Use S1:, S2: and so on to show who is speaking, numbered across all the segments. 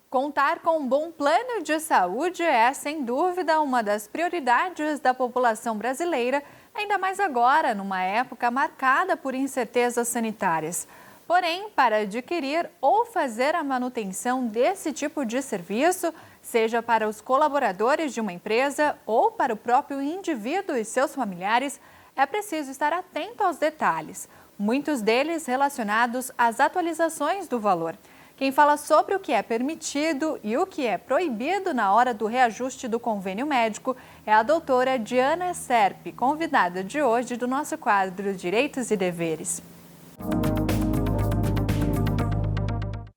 S1: Contar com um bom plano de saúde é, sem dúvida, uma das prioridades da população brasileira, ainda mais agora, numa época marcada por incertezas sanitárias. Porém, para adquirir ou fazer a manutenção desse tipo de serviço, seja para os colaboradores de uma empresa ou para o próprio indivíduo e seus familiares, é preciso estar atento aos detalhes, muitos deles relacionados às atualizações do valor. Quem fala sobre o que é permitido e o que é proibido na hora do reajuste do convênio médico é a doutora Diana Serpe, convidada de hoje do nosso quadro Direitos e Deveres.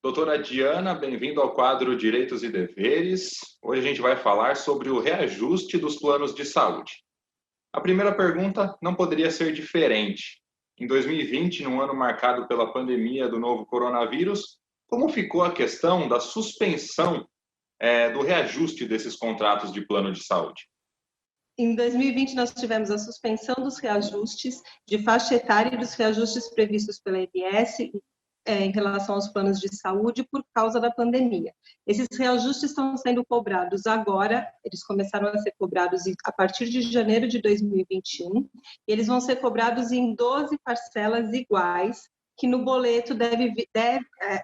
S2: Doutora Diana, bem-vindo ao quadro Direitos e Deveres. Hoje a gente vai falar sobre o reajuste dos planos de saúde. A primeira pergunta não poderia ser diferente. Em 2020, num ano marcado pela pandemia do novo coronavírus, como ficou a questão da suspensão do reajuste desses contratos de plano de saúde?
S3: Em 2020, nós tivemos a suspensão dos reajustes de faixa etária e dos reajustes previstos pela ANS em relação aos planos de saúde por causa da pandemia. Esses reajustes estão sendo cobrados agora, eles começaram a ser cobrados a partir de janeiro de 2021, e eles vão ser cobrados em 12 parcelas iguais, que no boleto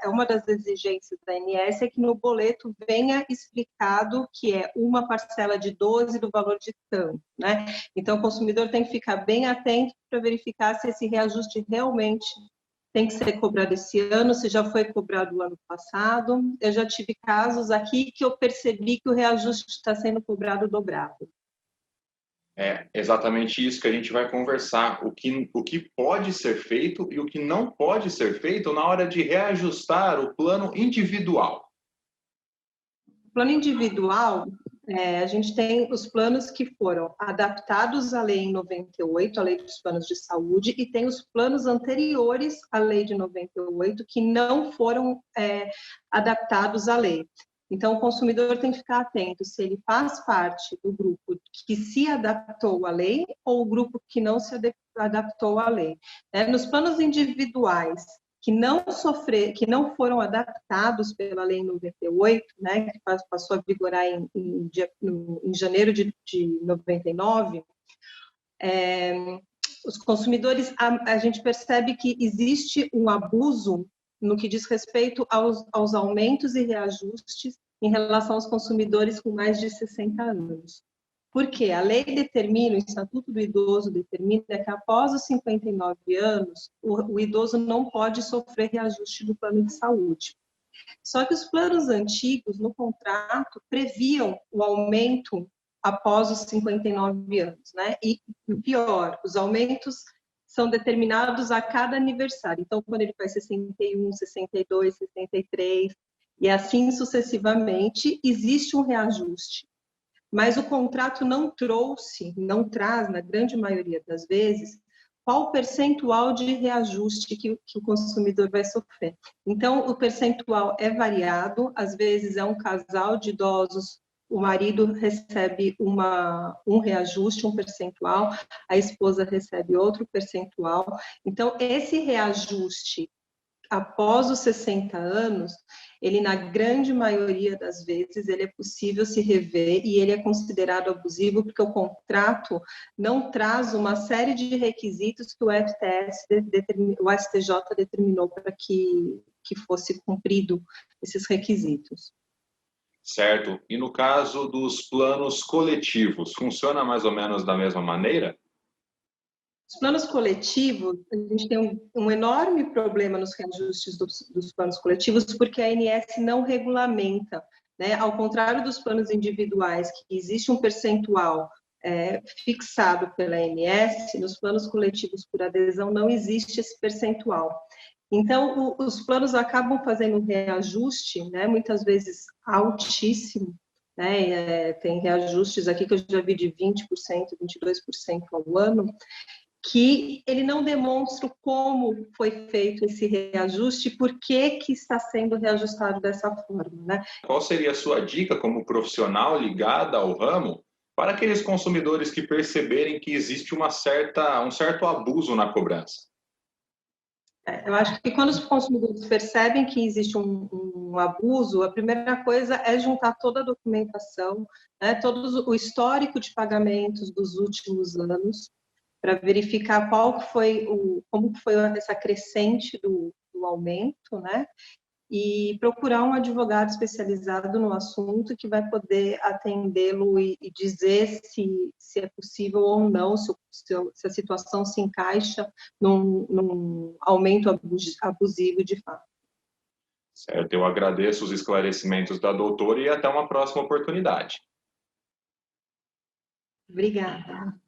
S3: uma das exigências da ANS é que no boleto venha explicado que é uma parcela de 12 do valor de tanto, né? Então, o consumidor tem que ficar bem atento para verificar se esse reajuste realmente tem que ser cobrado esse ano, se já foi cobrado o ano passado. Eu já tive casos aqui que eu percebi que o reajuste está sendo cobrado dobrado.
S2: É exatamente isso que a gente vai conversar, o que pode ser feito e o que não pode ser feito na hora de reajustar o plano individual.
S3: O plano individual, a gente tem os planos que foram adaptados à lei em 98, a lei dos planos de saúde, e tem os planos anteriores à lei de 98 que não foram adaptados à lei. Então, o consumidor tem que ficar atento se ele faz parte do grupo que se adaptou à lei ou o grupo que não se adaptou à lei. Nos planos individuais que não foram adaptados pela lei 98, né, que passou a vigorar em janeiro de 99, os consumidores, a gente percebe que existe um abuso no que diz respeito aos aumentos e reajustes em relação aos consumidores com mais de 60 anos. Porque a lei determina, o Estatuto do Idoso determina que após os 59 anos, o idoso não pode sofrer reajuste do plano de saúde. Só que os planos antigos, no contrato, previam o aumento após os 59 anos, né? E pior, os aumentos são determinados a cada aniversário. Então, quando ele faz 61, 62, 63, e assim sucessivamente, existe um reajuste. Mas o contrato não traz, na grande maioria das vezes, qual o percentual de reajuste que o consumidor vai sofrer. Então, o percentual é variado, às vezes é um casal de idosos, o marido recebe um reajuste, um percentual, a esposa recebe outro percentual. Então, esse reajuste após os 60 anos, ele, na grande maioria das vezes, ele é possível se rever e ele é considerado abusivo porque o contrato não traz uma série de requisitos que o STJ determinou para que fosse cumprido esses requisitos.
S2: Certo. E no caso dos planos coletivos, funciona mais ou menos da mesma maneira?
S3: Os planos coletivos, a gente tem um enorme problema nos reajustes dos planos coletivos, porque a ANS não regulamenta, né? Ao contrário dos planos individuais, que existe um percentual fixado pela ANS, nos planos coletivos por adesão não existe esse percentual. Então, os planos acabam fazendo um reajuste, né? Muitas vezes altíssimo, né? Tem reajustes aqui que eu já vi de 20%, 22% ao ano, que ele não demonstra como foi feito esse reajuste, por que está sendo reajustado dessa forma, né?
S2: Qual seria a sua dica como profissional ligada ao ramo para aqueles consumidores que perceberem que existe um certo abuso na cobrança?
S3: Eu acho que quando os consumidores percebem que existe um abuso, a primeira coisa é juntar toda a documentação, né, todo o histórico de pagamentos dos últimos anos, para verificar como foi essa crescente do aumento, né? E procurar um advogado especializado no assunto que vai poder atendê-lo e dizer se é possível ou não, se a situação se encaixa num aumento abusivo de fato.
S2: Certo, eu agradeço os esclarecimentos da doutora e até uma próxima oportunidade.
S3: Obrigada.